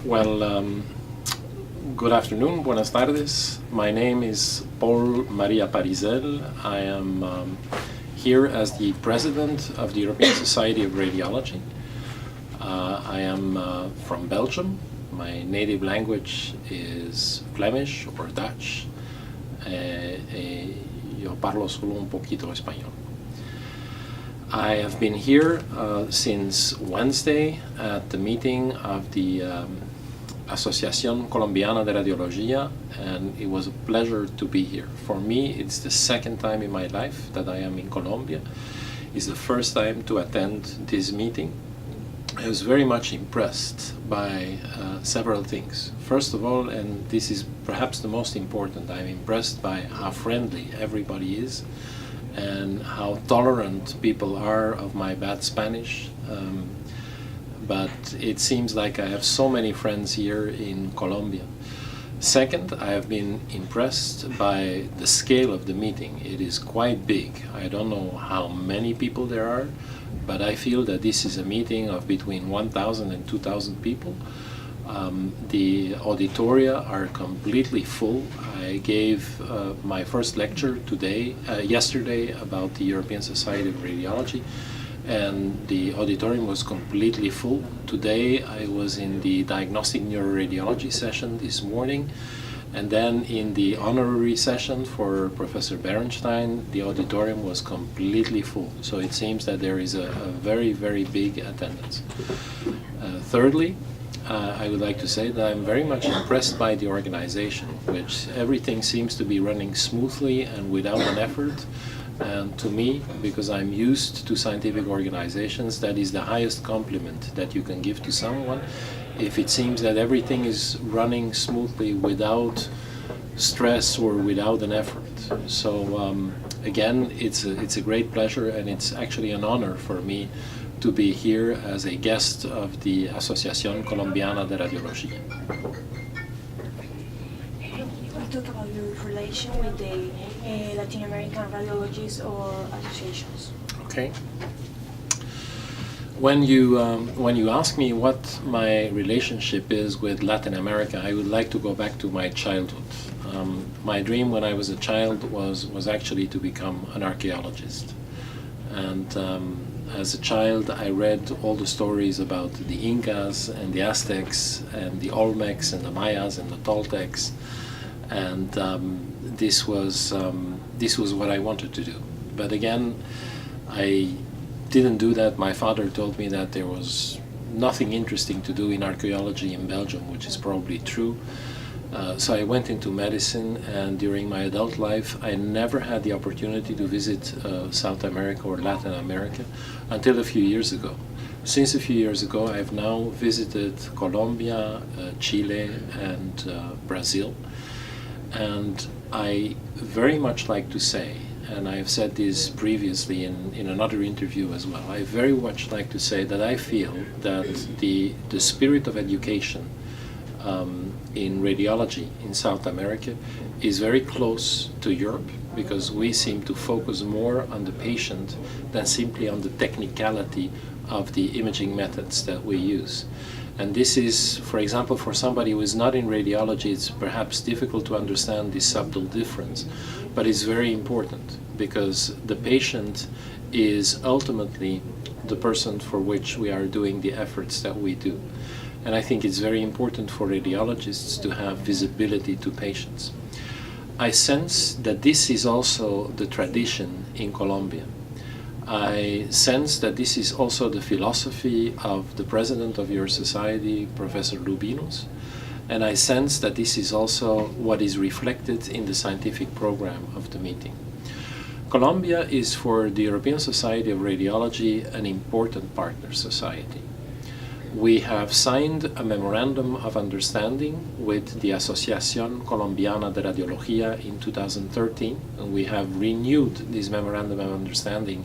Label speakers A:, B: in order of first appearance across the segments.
A: Well, good afternoon, buenas tardes. My name is Paul Parizel. I am here as the president of the European Society of Radiology. I am from Belgium. My native language is Flemish or Dutch. Yo parlo solo un poquito español. I have been here since Wednesday at the meeting of the Asociación Colombiana de Radiología, and it was a pleasure to be here. For me, it's the second time in my life that I am in Colombia. It's the first time to attend this meeting. I was very much impressed by several things. First of all, and this is perhaps the most important, I'm impressed by how friendly everybody is and how tolerant people are of my bad Spanish. But it seems like I have so many friends here in Colombia. Second, I have been impressed by the scale of the meeting. It is quite big. I don't know how many people there are, but I feel that this is a meeting of between 1,000 and 2,000 people. The auditoria are completely full. I gave my first lecture yesterday about the European Society of Radiology, and the auditorium was completely full. Today I was in the diagnostic neuroradiology session this morning, and then in the honorary session for Professor Berenstein, the auditorium was completely full. So it seems that there is a very, very big attendance. Thirdly, I would like to say that I'm very much impressed by the organization, which everything seems to be running smoothly and without an effort. And to me, because I'm used to scientific organizations, that is the highest compliment that you can give to someone, if it seems that everything is running smoothly without stress or without an effort. So again, it's a great pleasure, and it's actually an honor for me to be here as a guest of the Asociación Colombiana de Radiología.
B: Talk about your relation with the Latin American radiologists or associations.
A: Okay. When you ask me what my relationship is with Latin America, I would like to go back to my childhood. My dream when I was a child was actually to become an archaeologist. And as a child, I read all the stories about the Incas and the Aztecs and the Olmecs and the Mayas and the Toltecs. And this was what I wanted to do. But again, I didn't do that. My father told me that there was nothing interesting to do in archaeology in Belgium, which is probably true. So I went into medicine, and during my adult life, I never had the opportunity to visit South America or Latin America until a few years ago. Since a few years ago, I've now visited Colombia, Chile, and Brazil. And I very much like to say, and I have said this previously in another interview as well, I very much like to say that I feel that the spirit of education in radiology in South America is very close to Europe, because we seem to focus more on the patient than simply on the technicality of the imaging methods that we use. And this is, for example, for somebody who is not in radiology, it's perhaps difficult to understand this subtle difference, but it's very important, because the patient is ultimately the person for which we are doing the efforts that we do. And I think it's very important for radiologists to have visibility to patients. I sense that this is also the tradition in Colombia. I sense that this is also the philosophy of the president of your society, Professor Lubinos, and I sense that this is also what is reflected in the scientific program of the meeting. Colombia is, for the European Society of Radiology, an important partner society. We have signed a memorandum of understanding with the Asociación Colombiana de Radiología in 2013, and we have renewed this memorandum of understanding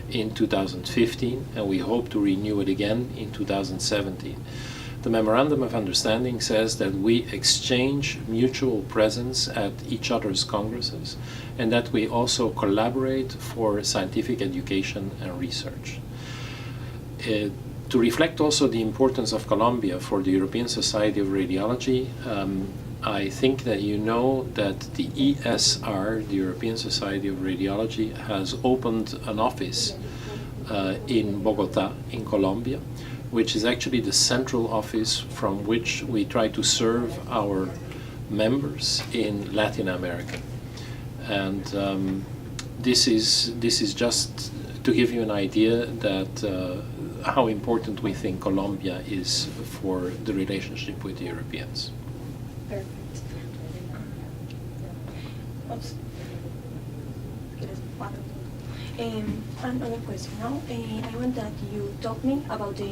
A: in 2015, and we hope to renew it again in 2017. The memorandum of understanding says that we exchange mutual presence at each other's congresses, and that we also collaborate for scientific education and research. To reflect also the importance of Colombia for the European Society of Radiology, I think that you know that the ESR, the European Society of Radiology, has opened an office in Bogota, in Colombia, which is actually the central office from which we try to serve our members in Latin America. And this is just to give you an idea that how important we think Colombia is for the relationship with the Europeans.
B: Perfect. Another question now. I want that you talk me about the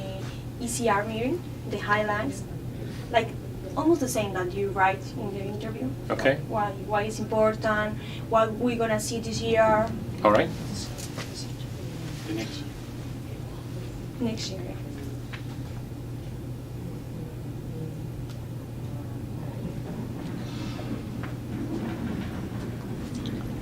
B: ECR meeting, the highlights, like almost the same that you write in the interview.
A: Okay.
B: Why it's important, what we're gonna see this year.
A: All right.
B: Next year.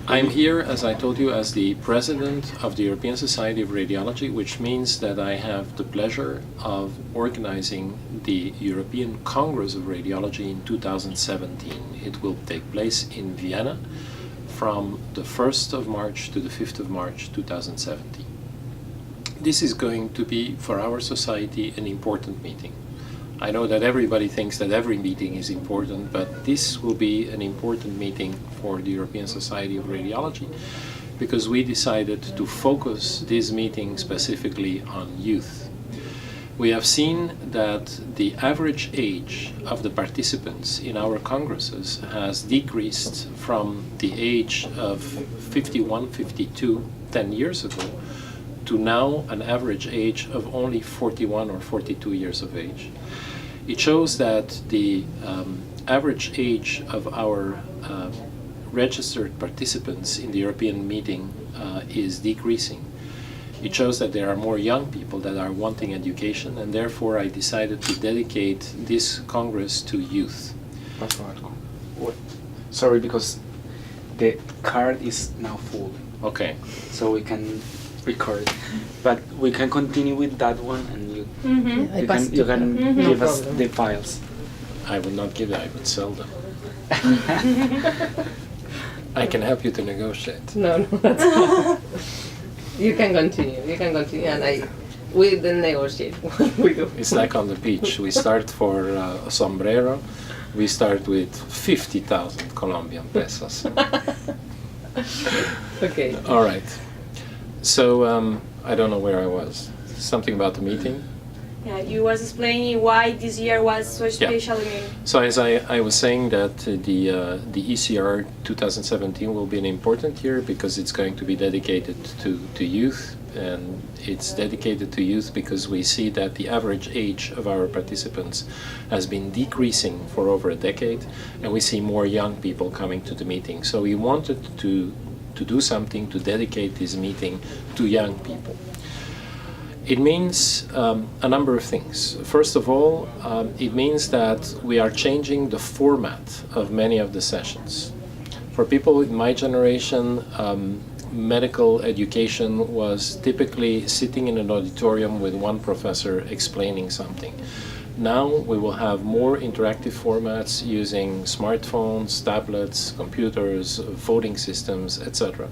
A: I'm here, as I told you, as the president of the European Society of Radiology, which means that I have the pleasure of organizing the European Congress of Radiology in 2017. It will take place in Vienna from the 1st of March to the 5th of March 2017. This is going to be, for our society, an important meeting. I know that everybody thinks that every meeting is important, but this will be an important meeting for the European Society of Radiology because we decided to focus this meeting specifically on youth. We have seen that the average age of the participants in our congresses has decreased from the age of 51, 52, 10 years ago, to now an average age of only 41 or 42 years of age. It shows that the average age of our registered participants in the European meeting is decreasing. It shows that there are more young people that are wanting education, and therefore I decided to dedicate this Congress to youth.
C: Sorry, because the card is now full.
A: Okay.
C: So we can record, but we can continue with that one, and you can give us the files.
A: I would not give it, I would sell them. I can help you to negotiate.
D: No, that's fine. You can continue, and we then negotiate what we do.
A: It's like on the beach. We start for a sombrero, we start with 50,000 Colombian pesos.
D: Okay.
A: All right. So I don't know where I was. Something about the meeting?
B: Yeah, you was explaining why this year was so special.
A: Yeah. So as I was saying that the ECR 2017 will be an important year because it's going to be dedicated to youth, and it's dedicated to youth because we see that the average age of our participants has been decreasing for over a decade, and we see more young people coming to the meeting. So we wanted to do something to dedicate this meeting to young people. It means a number of things. First of all, it means that we are changing the format of many of the sessions. For people in my generation, medical education was typically sitting in an auditorium with one professor explaining something. Now we will have more interactive formats using smartphones, tablets, computers, voting systems, etc.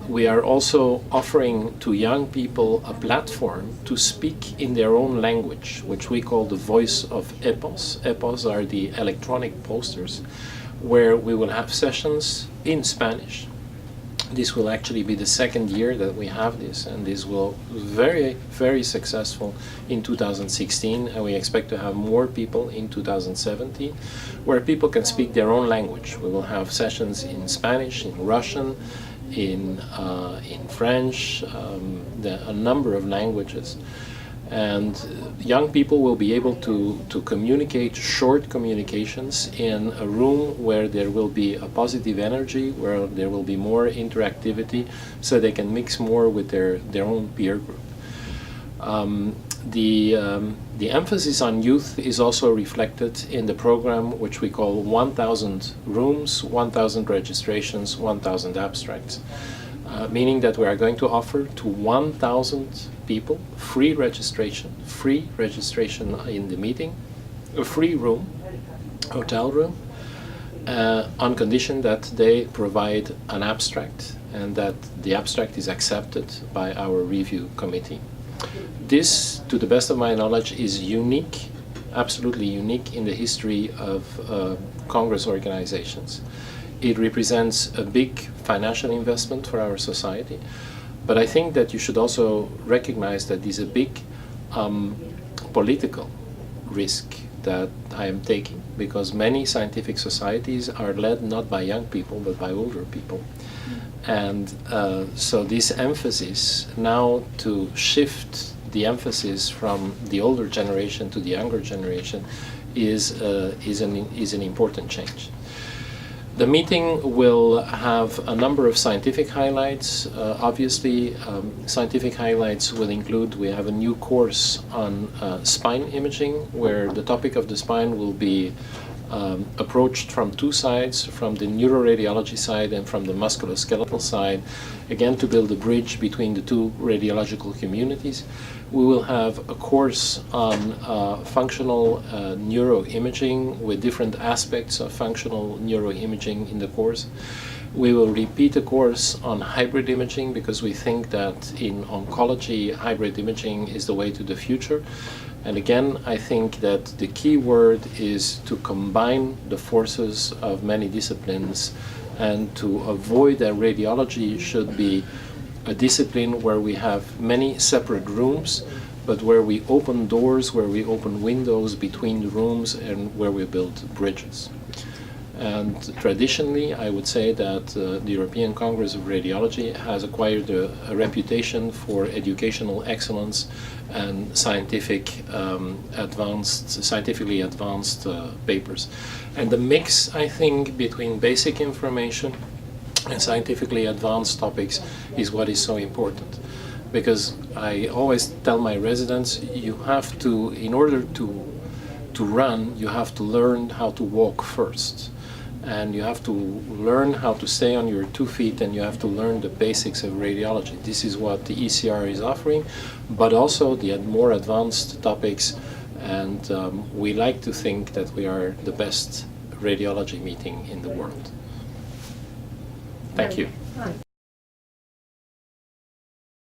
A: We are also offering to young people a platform to speak in their own language, which we call the voice of EPOS. EPOS are the electronic posters, where we will have sessions in Spanish. This will actually be the second year that we have this, and this will be very, very successful in 2016, and we expect to have more people in 2017, where people can speak their own language. We will have sessions in Spanish, in Russian, in French, a number of languages. And young people will be able to communicate short communications in a room where there will be a positive energy, where there will be more interactivity, so they can mix more with their own peer group. The emphasis on youth is also reflected in the program, which we call 1,000 rooms, 1,000 registrations, 1,000 abstracts. meaning that we are going to offer to 1,000 people free registration in the meeting, a free room, hotel room, on condition that they provide an abstract and that the abstract is accepted by our review committee. This, to the best of my knowledge, is unique, absolutely unique in the history of Congress organizations. It represents a big financial investment for our society, but I think that you should also recognize that this is a big political risk that I am taking, because many scientific societies are led not by young people but by older people. And so this emphasis now to shift the emphasis from the older generation to the younger generation is an important change. The meeting will have a number of scientific highlights. Obviously, scientific highlights will include, we have a new course on spine imaging, where the topic of the spine will be approached from two sides, from the neuroradiology side and from the musculoskeletal side, again to build a bridge between the two radiological communities. We will have a course on functional neuroimaging with different aspects of functional neuroimaging in the course. We will repeat a course on hybrid imaging, because we think that in oncology, hybrid imaging is the way to the future. And again, I think that the key word is to combine the forces of many disciplines and to avoid that radiology should be a discipline where we have many separate rooms, but where we open doors, where we open windows between the rooms, and where we build bridges. And traditionally, I would say that the European Congress of Radiology has acquired a reputation for educational excellence and scientifically advanced papers. And the mix, I think, between basic information and scientifically advanced topics is what is so important. Because I always tell my residents, you have to, in order to run, you have to learn how to walk first. And you have to learn how to stay on your 2 feet, and you have to learn the basics of radiology. This is what the ECR is offering, but also the more advanced topics. And we like to think that we are the best radiology meeting in the world. Thank you.